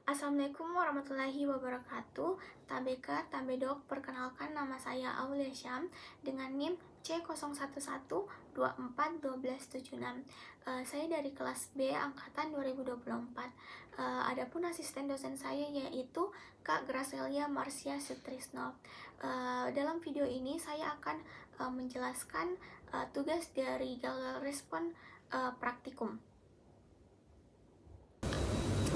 Assalamualaikum warahmatullahi wabarakatuh. Tabeka, Tabedok, perkenalkan nama saya Aulia Syam dengan NIM C0112424126. Saya dari kelas B angkatan 2024. Adapun asisten dosen saya yaitu Kak Gracelia Marcia Sutrisno. Dalam video ini saya akan menjelaskan tugas dari gagal respon praktikum.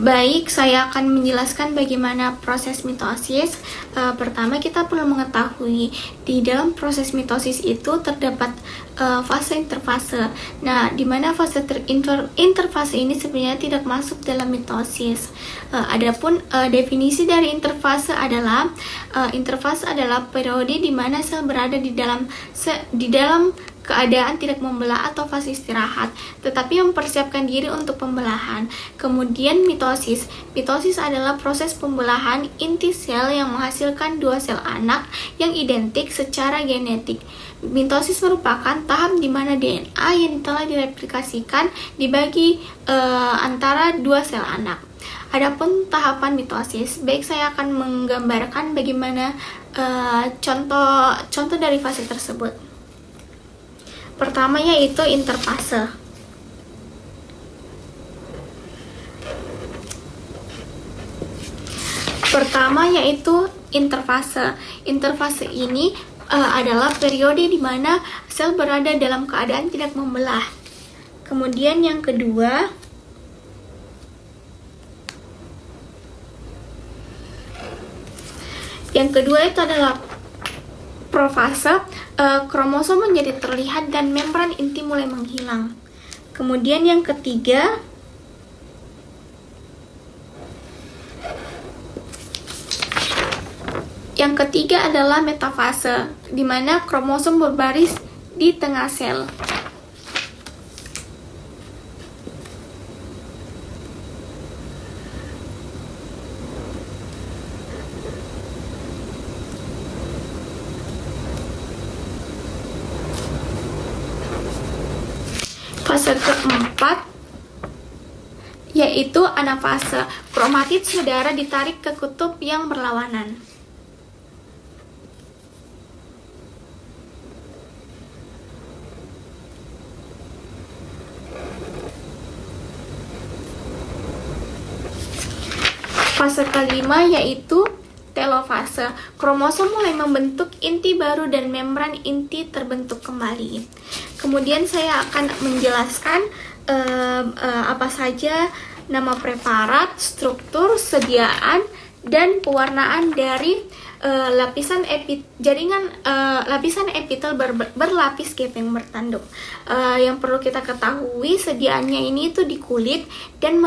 Baik, saya akan menjelaskan bagaimana proses mitosis. Pertama, kita perlu mengetahui di dalam proses mitosis itu terdapat fase interfase. Nah, di mana fase interfase ini sebenarnya tidak masuk dalam mitosis. Adapun definisi dari interfase adalah periode di mana sel berada di dalam keadaan tidak membelah atau fase istirahat, tetapi mempersiapkan diri untuk pembelahan. Kemudian mitosis. Mitosis adalah proses pembelahan inti sel yang menghasilkan dua sel anak yang identik secara genetik. Mitosis merupakan tahap di mana DNA yang telah direplikasikan dibagi antara dua sel anak. Adapun tahapan mitosis, baik saya akan menggambarkan bagaimana contoh dari fase tersebut. Pertama yaitu interfase. Interfase ini adalah periode di mana sel berada dalam keadaan tidak membelah. Kemudian yang kedua itu adalah profase. Kromosom menjadi terlihat dan membran inti mulai menghilang. Kemudian yang ketiga adalah metafase, di mana kromosom berbaris di tengah sel. Fase keempat yaitu anafase. Kromatid saudara ditarik ke kutub yang berlawanan. Fase kelima yaitu telofase. Kromosom mulai membentuk inti baru dan membran inti terbentuk kembali. Kemudian saya akan menjelaskan apa saja nama preparat, struktur, sediaan, dan pewarnaan dari lapisan epitel berlapis gepeng bertanduk. Yang perlu kita ketahui, sediaannya ini itu di kulit dan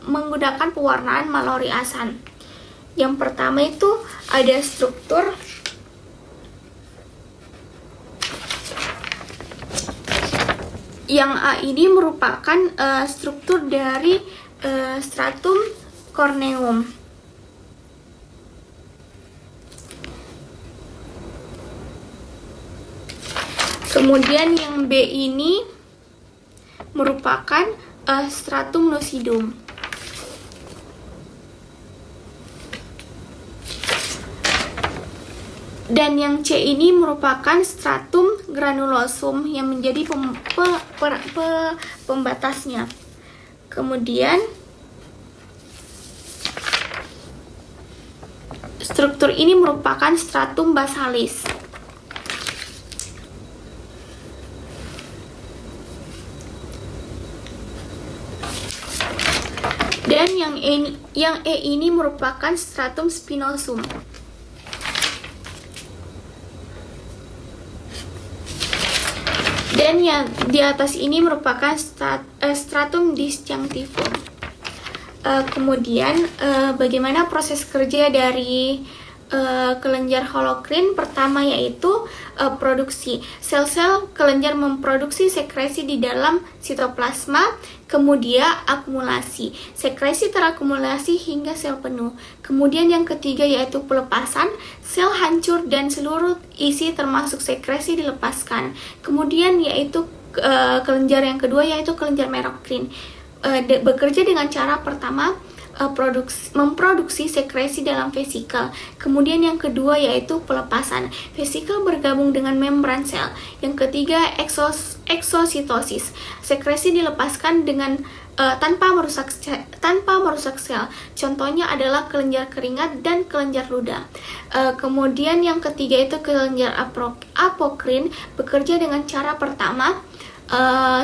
menggunakan pewarnaan Mallory Asan. Yang pertama itu ada struktur. Yang A ini merupakan struktur dari stratum corneum. Kemudian yang B ini merupakan stratum lucidum. Dan yang C ini merupakan stratum granulosum yang menjadi pembatasnya. Kemudian struktur ini merupakan stratum basalis. Dan yang E ini merupakan stratum spinosum. Dan yang di atas ini merupakan stratum disjunctivum. Kemudian bagaimana proses kerja dari kelenjar holokrin? Pertama yaitu produksi. Sel-sel kelenjar memproduksi sekresi di dalam sitoplasma, kemudian akumulasi. Sekresi terakumulasi hingga sel penuh. Kemudian yang ketiga yaitu pelepasan. Sel hancur dan seluruh isi termasuk sekresi dilepaskan. Kemudian yaitu kelenjar yang kedua yaitu kelenjar merokrin. Bekerja dengan cara pertama memproduksi sekresi dalam vesikel. Kemudian yang kedua yaitu pelepasan. Vesikel bergabung dengan membran sel. Yang ketiga eksositosis. Sekresi dilepaskan dengan tanpa merusak sel. Contohnya adalah kelenjar keringat dan kelenjar ludah. Kemudian yang ketiga itu kelenjar apokrin bekerja dengan cara pertama.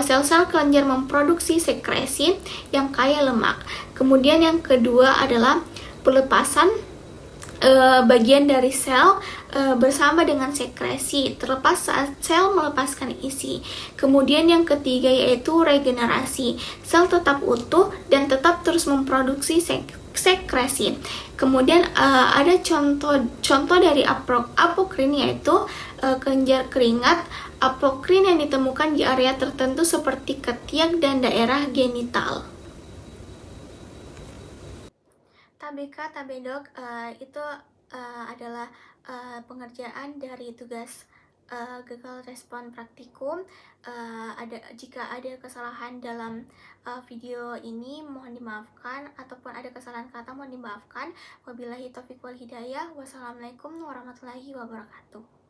Sel-sel kelenjar memproduksi sekresi yang kaya lemak. Kemudian yang kedua adalah pelepasan bagian dari sel bersama dengan sekresi terlepas saat sel melepaskan isi. Kemudian yang ketiga yaitu regenerasi. Sel tetap utuh dan tetap terus memproduksi sekresi. Kemudian ada contoh dari apokrin yaitu kelenjar keringat apokrin yang ditemukan di area tertentu seperti ketiak dan daerah genital. Tabeka tabedok itu adalah pengerjaan dari tugas gagal respon praktikum. Jika ada kesalahan dalam video ini mohon dimaafkan, ataupun ada kesalahan kata mohon dimaafkan. Wabillahi taufiq wal hidayah. Wassalamualaikum warahmatullahi wabarakatuh.